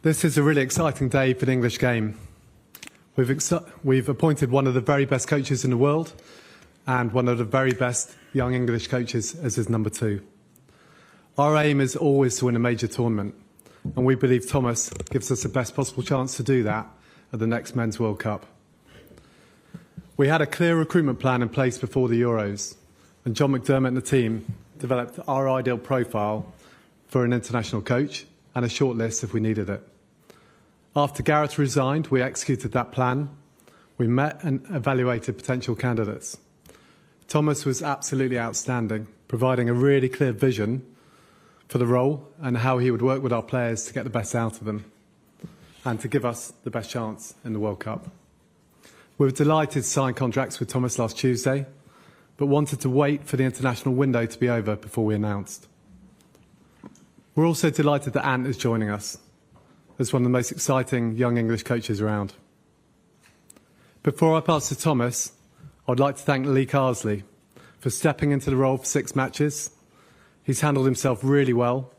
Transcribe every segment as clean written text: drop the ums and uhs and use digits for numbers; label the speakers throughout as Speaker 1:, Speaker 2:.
Speaker 1: This is a really exciting day for the English game. We've appointed one of the very best coaches in the world and one of the very best young English coaches as his number 2. Our aim is always to win a major tournament, and we believe Thomas gives us the best possible chance to do that at the next Men's World Cup. We had a clear recruitment plan in place before the Euros, and John McDermott and the team developed our ideal profile for an international coach and a shortlist if we needed it. After Gareth resigned, we executed that plan. We met and evaluated potential candidates. Thomas was absolutely outstanding, providing a really clear vision for the role and how he would work with our players to get the best out of them and to give us the best chance in the World Cup. We were delighted to sign contracts with Thomas last Tuesday, but wanted to wait for the international window to be over before we announced. We're also delighted that Ant is joining us as one of the most exciting young English coaches around. Before I pass to Thomas, I'd like to thank Lee Carsley for stepping into the role for 6 matches. He's handled himself really well,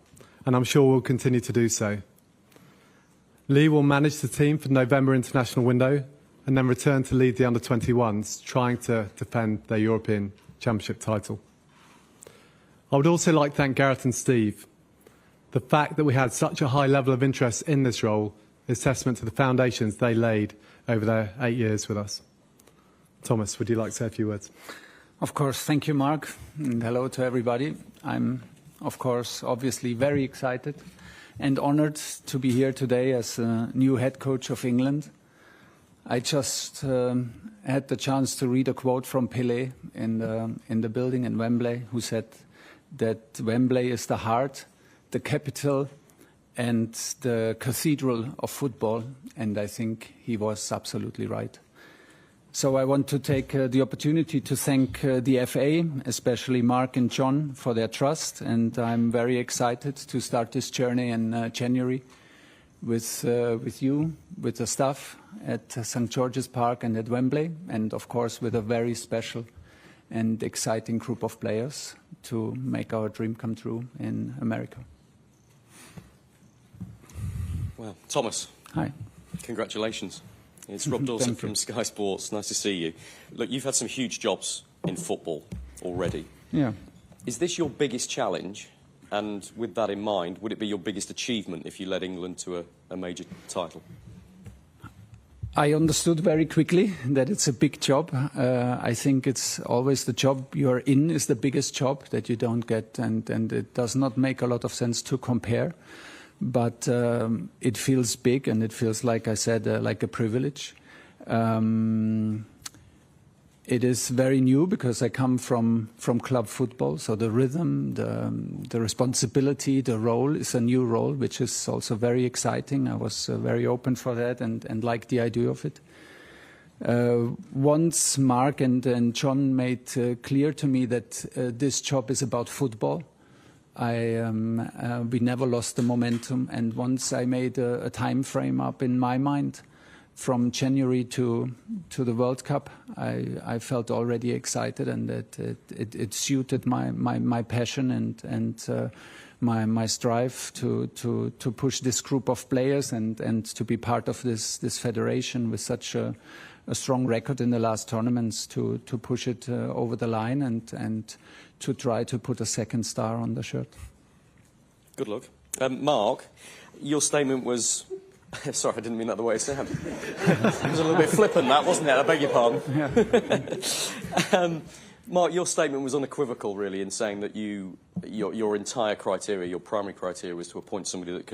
Speaker 1: and I'm sure will continue to do so. Lee will manage the team for the November international window and then return to lead the under-21s, trying to defend their European Championship title. I would also like to thank Gareth and Steve. The fact that we had such a high level of interest in this role is testament to the foundations they laid over their 8 years with us. Thomas, would you like to say a few words?
Speaker 2: Of course. Thank you, Mark. And hello to everybody. I'm, of course, obviously very excited and honoured to be here today as a new head coach of England. I just had the chance to read a quote from Pele in the building in Wembley, who said that Wembley is the heart, the capital and the cathedral of football, and I think he was absolutely right. So I want to take the opportunity to thank the FA, especially Mark and John, for their trust, and I'm very excited to start this journey in January with you, with the staff at St. George's Park and at Wembley, and of course with a very special and exciting group of players to make our dream come true in America.
Speaker 3: Well, Thomas.
Speaker 2: Hi.
Speaker 3: Congratulations. It's Rob Dawson from Sky Sports. Nice to see you. Look, you've had some huge jobs in football already.
Speaker 2: Yeah.
Speaker 3: Is this your biggest challenge? And with that in mind, would it be your biggest achievement if you led England to a major title?
Speaker 2: I understood very quickly that it's a big job. I think it's always the job you're in is the biggest job that you don't get, and it does not make a lot of sense to compare. But it feels big, and it feels, like I said, like a privilege. It is very new because I come from club football, so the rhythm, the responsibility, the role is a new role, which is also very exciting. I was very open for that and liked the idea of it. Once Mark and John made clear to me that this job is about football, we never lost the momentum, and once I made a time frame up in my mind from January to the World Cup, I felt already excited, and that it suited my passion and my strive to push this group of players and to be part of this federation with such a strong record in the last tournaments to push it over the line and to try to put a second star on the shirt.
Speaker 3: Good luck. Mark, your statement was... Sorry, I didn't mean that the way it sounded. It was a little bit flippant, that, wasn't it? I beg your pardon. Yeah. Mark, your statement was unequivocal, really, in saying that your entire criteria, your primary criteria, was to appoint somebody that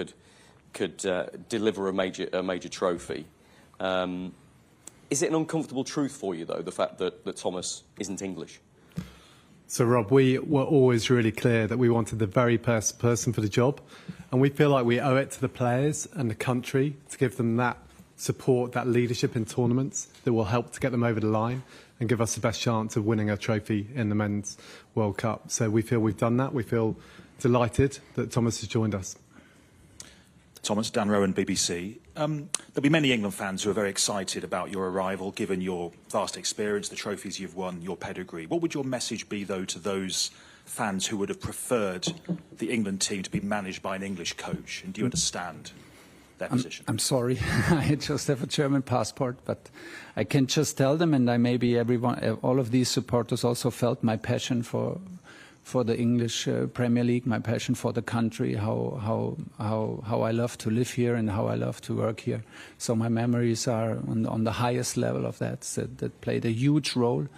Speaker 3: could deliver a major trophy. Is it an uncomfortable truth for you, though, the fact that Thomas isn't English?
Speaker 1: So, Rob, we were always really clear that we wanted the very best person for the job, and we feel like we owe it to the players and the country to give them that support, that leadership in tournaments that will help to get them over the line and give us the best chance of winning a trophy in the Men's World Cup. So we feel we've done that. We feel delighted that Thomas has joined us.
Speaker 4: Thomas, Dan Rowan, BBC. There'll be many England fans who are very excited about your arrival, given your vast experience, the trophies you've won, your pedigree. What would your message be, though, to those fans who would have preferred the England team to be managed by an English coach? And do you understand? their position?
Speaker 2: I'm sorry, I just have a German passport, but I can just tell them, and maybe all of these supporters also felt my passion for the English Premier League, my passion for the country, how I love to live here and how I love to work here. So my memories are on the highest level of that played a huge role.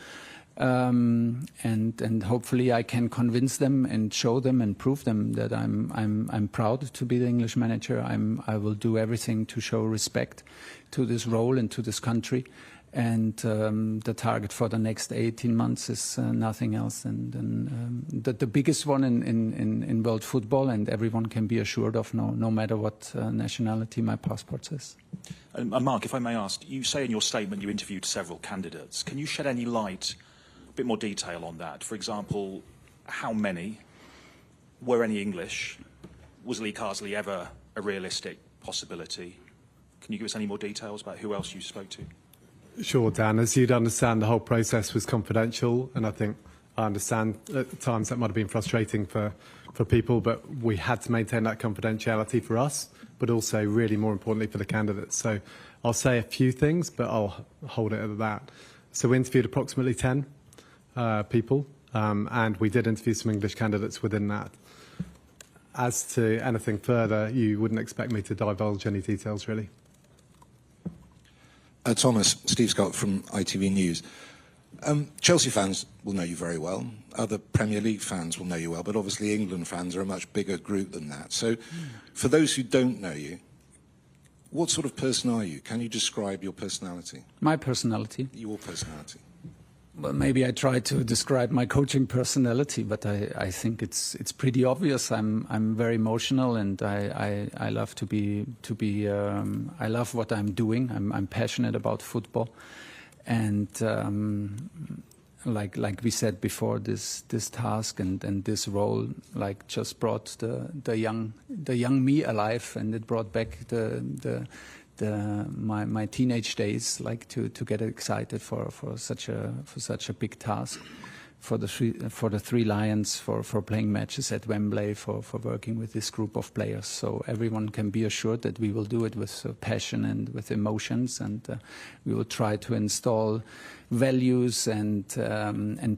Speaker 2: And hopefully I can convince them and show them and prove them that I'm proud to be the English manager. I will do everything to show respect to this role and to this country. And the target for the next 18 months is nothing else than the biggest one in world football, and everyone can be assured of, no matter what nationality my passport says.
Speaker 4: And Mark, if I may ask, you say in your statement you interviewed several candidates. Can you shed any light, a bit more detail on that? For example, how many? Were any English? Was Lee Carsley ever a realistic possibility? Can you give us any more details about who else you spoke to?
Speaker 1: Sure, Dan. As you'd understand, the whole process was confidential, and I understand at times that might have been frustrating for people, but we had to maintain that confidentiality for us, but also really more importantly for the candidates. So I'll say a few things, but I'll hold it at that. So we interviewed approximately 10 people, and we did interview some English candidates within that. As to anything further, you wouldn't expect me to divulge any details, really.
Speaker 5: Thomas, Steve Scott from ITV News. Chelsea fans will know you very well. Other Premier League fans will know you well, but obviously England fans are a much bigger group than that. So for those who don't know you, what sort of person are you? Can you describe your personality?
Speaker 2: My personality?
Speaker 5: Your personality.
Speaker 2: Well, maybe I try to describe my coaching personality, but I think it's pretty obvious. I'm very emotional, and I love to be I love what I'm doing. I'm passionate about football, and like we said before, this task and this role just brought the young me alive, and it brought back my teenage days, to get excited for such a big task, for the Three Lions, for playing matches at Wembley, for working with this group of players. So everyone can be assured that we will do it with passion and with emotions, and we will try to install values and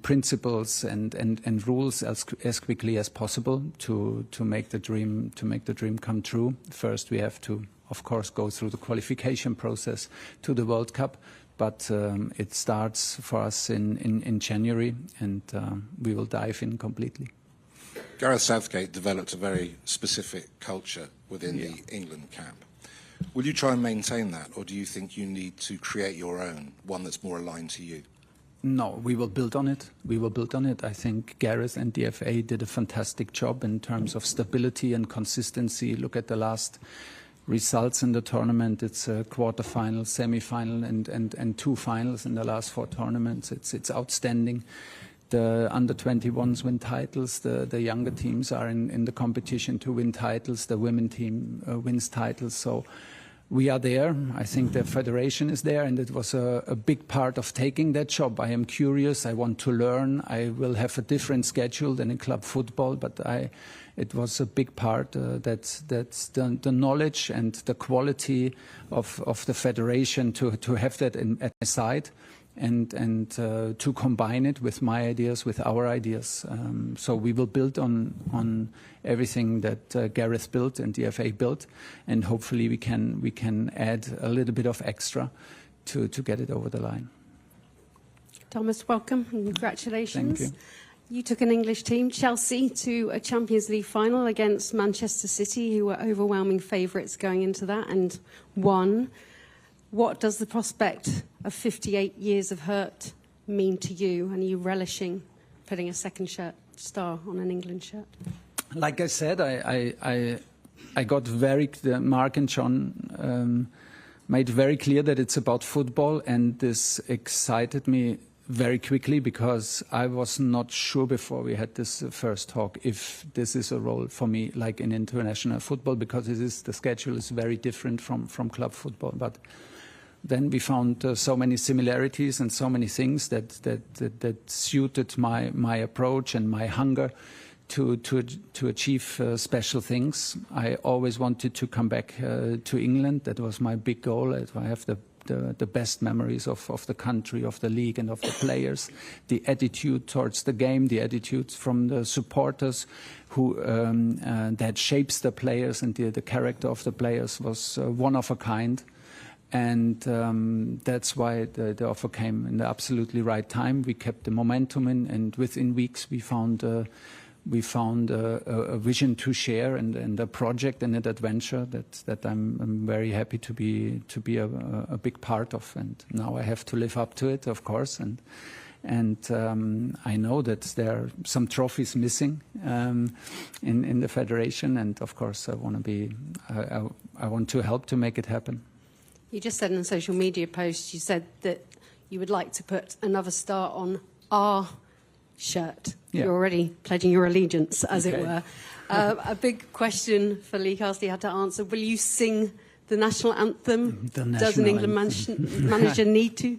Speaker 2: principles and rules as quickly as possible to make the dream come true. First, we have to, of course, go through the qualification process to the World Cup, but it starts for us in January, and we will dive in completely.
Speaker 5: Gareth Southgate developed a very specific culture within the England camp. Will you try and maintain that, or do you think you need to create your own, one that's more aligned to you?
Speaker 2: No, we will build on it. I think Gareth and the FA did a fantastic job in terms of stability and consistency. Look at the last results in the tournament. It's a quarter-final, semi-final, and two finals in the last four tournaments. It's outstanding. The under-21s win titles. The younger teams are in the competition to win titles. The women team wins titles. So we are there. I think the federation is there, and it was a big part of taking that job. I am curious. I want to learn. I will have a different schedule than in club football, but it was a big part. That's the knowledge and the quality of the federation to have that at my side, and to combine it with my ideas, with our ideas. So we will build on everything that Gareth built and the FA built, and hopefully we can add a little bit of extra to get it over the line.
Speaker 6: Thomas, welcome and congratulations.
Speaker 2: Thank you.
Speaker 6: You took an English team, Chelsea, to a Champions League final against Manchester City, who were overwhelming favourites going into that, and won. What does the prospect of 58 years of hurt mean to you? And are you relishing putting a second star on an England shirt?
Speaker 2: Like I said, I got Mark and John made very clear that it's about football, and this excited me very quickly, because I was not sure before we had this first talk if this is a role for me, like in international football, because the schedule is very different from club football. But then we found so many similarities and so many things that suited my approach and my hunger to achieve special things. I always wanted to come back to England. That was my big goal. I have the best memories of the country, of the league and of the players. The attitude towards the game, the attitude from the supporters who that shapes the players, and the character of the players was one of a kind. And that's why the offer came in the absolutely right time. We kept the momentum in, and within weeks we found a vision to share and a project and an adventure that I'm very happy to be a big part of. And now I have to live up to it, of course. And I know that there are some trophies missing in the federation, and of course I want to help to make it happen.
Speaker 6: You just said in a social media post, you said that you would like to put another star on our shirt.
Speaker 2: Yeah.
Speaker 6: You're already pledging your allegiance, as
Speaker 2: Okay.
Speaker 6: it were. A big question for Lee Castley had to answer. Will you sing the national anthem?
Speaker 2: The
Speaker 6: Does an
Speaker 2: national
Speaker 6: England manager need to?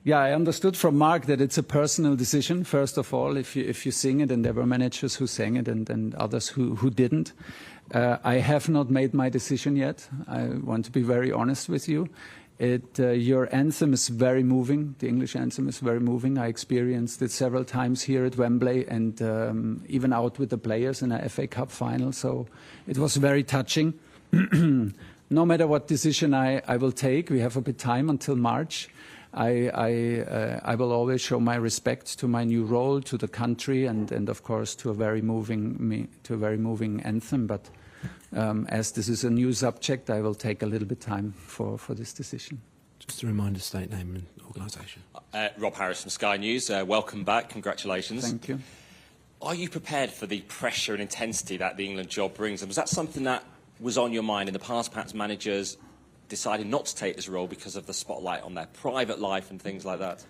Speaker 2: Yeah, I understood from Mark that it's a personal decision. First of all, if you sing it, and there were managers who sang it and others who didn't. I have not made my decision yet. I want to be very honest with you. Your anthem is very moving. The English anthem is very moving. I experienced it several times here at Wembley, and even out with the players in a FA Cup final. So it was very touching. No matter what decision I will take, we have a bit of time until March. I will always show my respect to my new role, to the country, and of course to a very moving anthem. But as this is a new subject, I will take a little bit time for this decision.
Speaker 7: Just a reminder, state name and organisation.
Speaker 3: Rob Harris from Sky News. Welcome back. Congratulations.
Speaker 2: Thank you.
Speaker 3: Are you prepared for the pressure and intensity that the England job brings? And was that something that was on your mind in the past? Perhaps managers decided not to take this role because of the spotlight on their private life and things like that?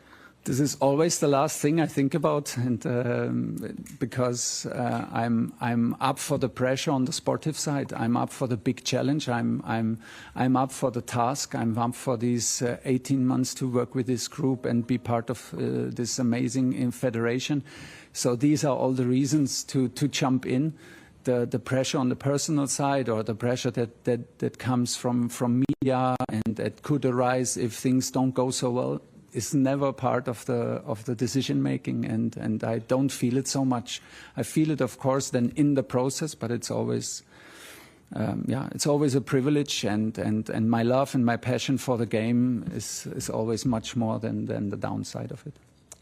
Speaker 2: This is always the last thing I think about, and because I'm up for the pressure on the sportive side. I'm up for the big challenge. I'm up for the task. I'm up for these 18 months to work with this group and be part of this amazing federation. So these are all the reasons to jump in. The pressure on the personal side, or the pressure that comes from media and that could arise if things don't go so well, is never part of the decision making, and I don't feel it so much. I feel it, of course, then in the process, but it's always it's always a privilege, and my love and my passion for the game is always much more than the downside of it.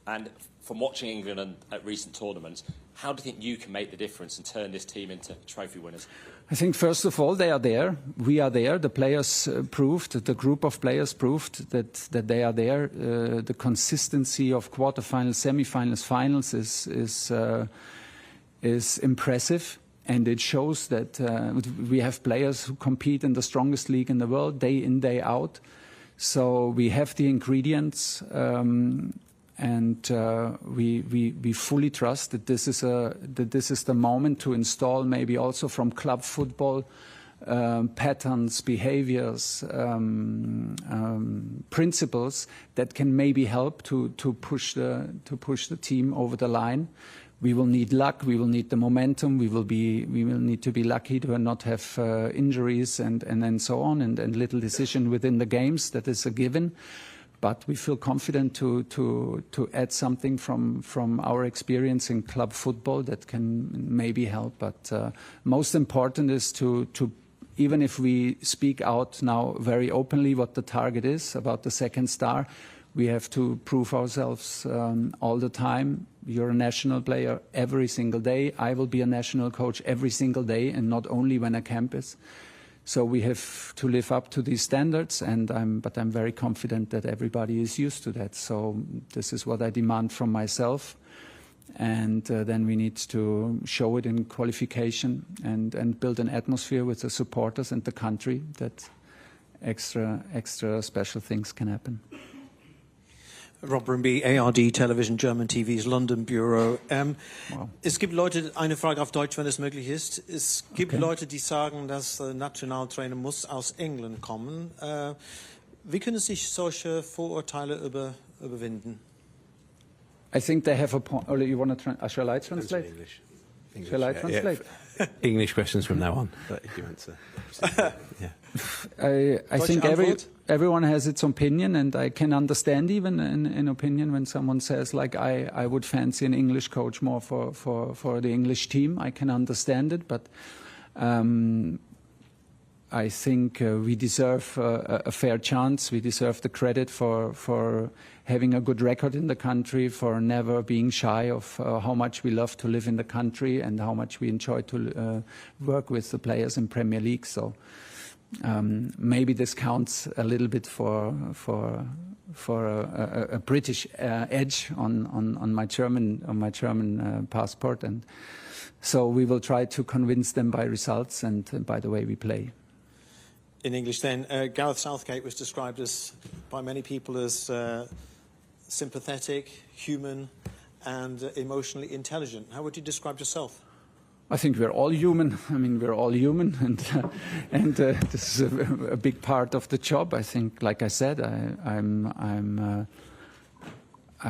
Speaker 3: And from watching England at recent tournaments, how do you think you can make the difference and turn this team into trophy winners?
Speaker 2: I think, first of all, they are there. We are there. The players proved, the group of players proved that they are there. The consistency of quarterfinals, semi-finals, finals is impressive. And it shows that we have players who compete in the strongest league in the world, day in, day out. So we have the ingredients. And we fully trust that this is the moment to install, maybe also from club football, patterns, behaviors, principles that can maybe help to push the team over the line. We will need luck. We will need the momentum. We will need to be lucky to not have injuries and so on, and little decision within the games. That is a given. But we feel confident to add something from our experience in club football that can maybe help. But most important is to even if we speak out now very openly what the target is about the second star, we have to prove ourselves all the time. You're a national player every single day. I will be a national coach every single day, and not only when a camp is. So we have to live up to these standards, but I'm very confident that everybody is used to that. So this is what I demand from myself, and then we need to show it in qualification and build an atmosphere with the supporters and the country that extra special things can happen.
Speaker 8: Rob Brimby, ARD Television, German TV's London Bureau.
Speaker 2: Wow.
Speaker 8: Es gibt Leute, eine Frage auf Deutsch, wenn es möglich ist. Es gibt
Speaker 2: Okay.
Speaker 8: Leute, die sagen, dass der Nationaltrainer muss aus England kommen. Wie können sich solche Vorurteile überwinden?
Speaker 2: I think they have a point. Oh, you want to shall I translate?
Speaker 7: English.
Speaker 2: Shall I translate?
Speaker 7: English questions from now on, but if you answer. Yeah.
Speaker 2: I think everyone has its opinion, and I can understand even an opinion when someone says, like, I would fancy an English coach more for the English team. I can understand it, but I think we deserve a fair chance. We deserve the credit for having a good record in the country, for never being shy of how much we love to live in the country and how much we enjoy to work with the players in Premier League. So maybe this counts a little bit for a British edge on my German passport, and so we will try to convince them by results and by the way we play.
Speaker 8: In English then, Gareth Southgate was described by many people as sympathetic, human and emotionally intelligent. How would you describe yourself?
Speaker 2: I think we're all human. I mean, we're all human, and this is a big part of the job. I think, like I said, I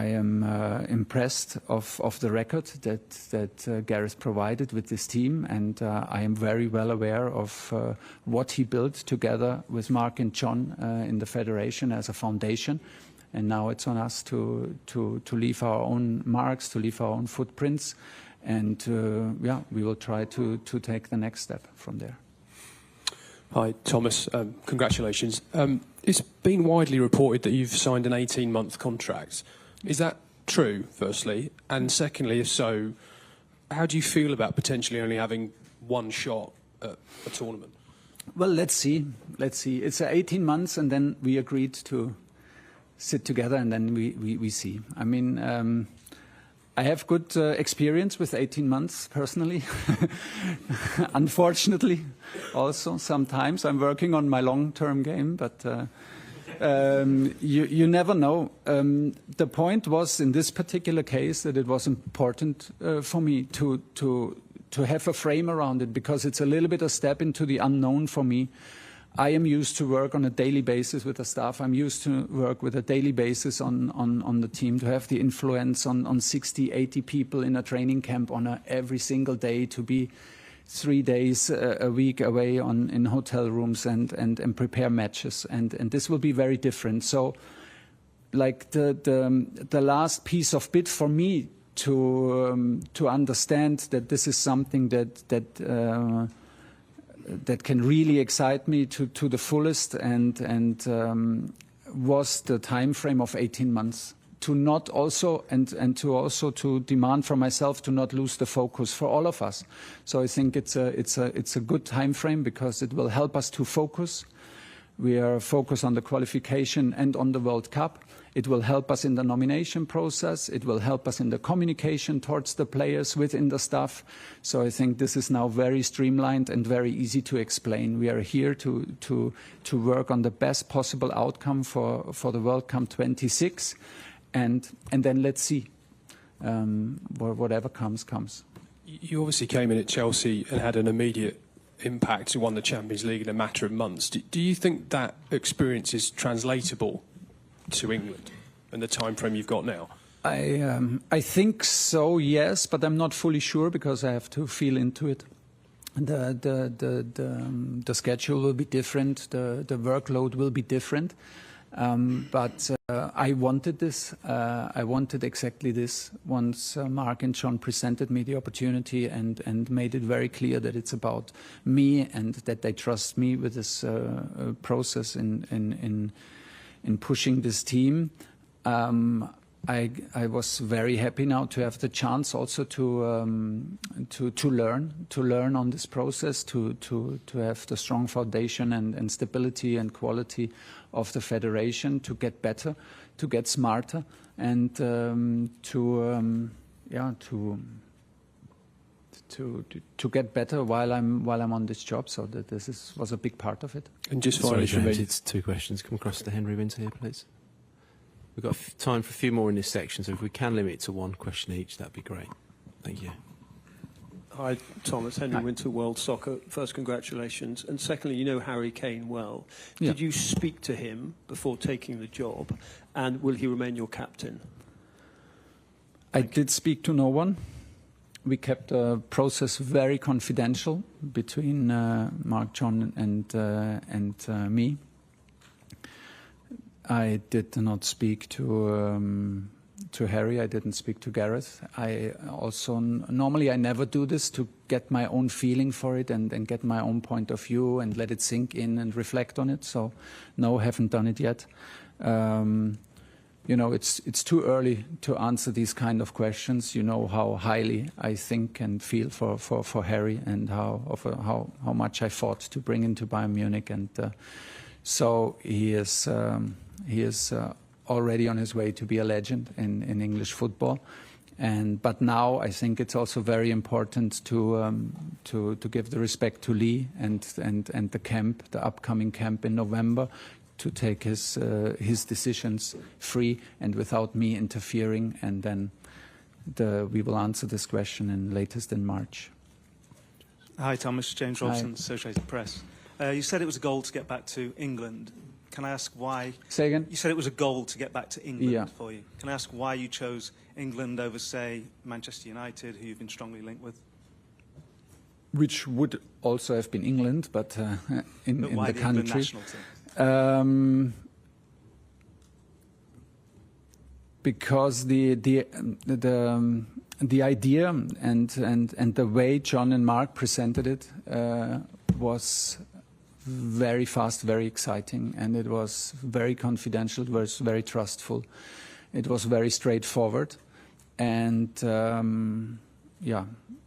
Speaker 2: am impressed of the record that Gareth provided with this team, and I am very well aware of what he built together with Mark and John in the federation as a foundation. And now it's on us to leave our own marks, to leave our own footprints, and we will try to take the next step from there.
Speaker 9: Hi, Thomas. Congratulations. It's been widely reported that you've signed an 18-month contract. Is that true, firstly? And secondly, if so, how do you feel about potentially only having one shot at a tournament?
Speaker 2: Well, let's see. Let's see. It's 18 months, and then we agreed to sit together, and then we see. I mean, I have good experience with 18 months, personally. Unfortunately, also, sometimes I'm working on my long-term game, but you never know. The point was, in this particular case, that it was important for me to have a frame around it, because it's a little bit a step into the unknown for me. I am used to work on a daily basis with the staff. I'm used to work with a daily basis on the team, to have the influence on 60, 80 people in a training camp on every single day, to be 3 days a week away in hotel rooms and prepare matches. And this will be very different. So, like the last piece of bit for me to understand that this is something that can really excite me to the fullest, and was the time frame of 18 months. To not also and to also to demand from myself to not lose the focus for all of us. So I think it's a good time frame, because it will help us to focus. We are focused on the qualification and on the World Cup. It will help us in the nomination process. It will help us in the communication towards the players within the staff. So I think this is now very streamlined and very easy to explain. We are here to work on the best possible outcome for the World Cup 26, and then let's see. Whatever comes.
Speaker 9: You obviously came in at Chelsea and had an immediate impact. You won the Champions League in a matter of months. Do you think that experience is translatable to England and the time frame you've got now?
Speaker 2: I think so, yes, but I'm not fully sure, because I have to feel into it. The schedule will be different. The workload will be different. But I wanted this. I wanted exactly this once Mark and John presented me the opportunity and made it very clear that it's about me and that they trust me with this process in pushing this team. I was very happy now to have the chance also to learn on this process, to have the strong foundation and stability and quality of the federation, to get better, to get smarter, and to get better while I'm on this job. So that this was a big part of it.
Speaker 9: And just
Speaker 7: Sorry,
Speaker 9: finally,
Speaker 7: James, it's 2 questions. Come across to Henry Winter here, please. We've got time for a few more in this section, so if we can limit it to 1 question each, that'd be great. Thank you.
Speaker 10: Hi, Thomas. Henry Winter, World Soccer. First, congratulations. And secondly, you know Harry Kane well.
Speaker 2: Yeah.
Speaker 10: Did you speak to him before taking the job? And will he remain your captain?
Speaker 2: I did speak to no one. We kept the process very confidential between Mark, John, and me. I did not speak to Harry. I didn't speak to Gareth. I also normally I never do this to get my own feeling for it and get my own point of view and let it sink in and reflect on it. So no, haven't done it yet. You know, it's too early to answer these kind of questions. You know how highly I think and feel for Harry, and how much I fought to bring him to Bayern Munich, and so he is already on his way to be a legend in English football. But now I think it's also very important to give the respect to Lee and the camp, the upcoming camp in November, to take his decisions free and without me interfering, and then we will answer this question latest in March.
Speaker 11: Hi, Thomas. James
Speaker 2: Hi.
Speaker 11: Robson, Associated Press. You said it was a goal to get back to England. Can I ask why?
Speaker 2: Say again?
Speaker 11: You said it was a goal to get back to England
Speaker 2: Yeah.
Speaker 11: for you. Can I ask why you chose England over, say, Manchester United, who you've been strongly linked with?
Speaker 2: Which would also have been England, but in
Speaker 11: why
Speaker 2: the
Speaker 11: the England
Speaker 2: country.
Speaker 11: national team?
Speaker 2: Because the idea and the way John and Mark presented it was very fast, very exciting, and it was very confidential. It was very trustful. It was very straightforward, and yeah,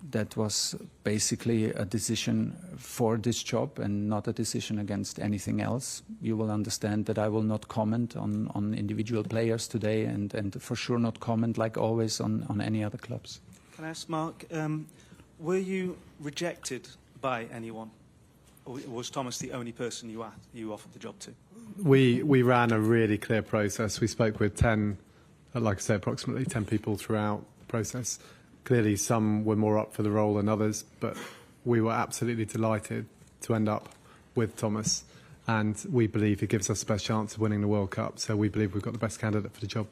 Speaker 2: that was basically a decision for this job and not a decision against anything else. You will understand that I will not comment on individual players today, and for sure not comment, like always, on any other clubs.
Speaker 11: Can I ask, Mark, were you rejected by anyone? Or was Thomas the only person you offered the job to?
Speaker 1: We ran a really clear process. We spoke with 10, like I said, approximately 10 people throughout the process. Clearly, some were more up for the role than others, but we were absolutely delighted to end up with Thomas, and we believe he gives us the best chance of winning the World Cup. So we believe we've got the best candidate for the job.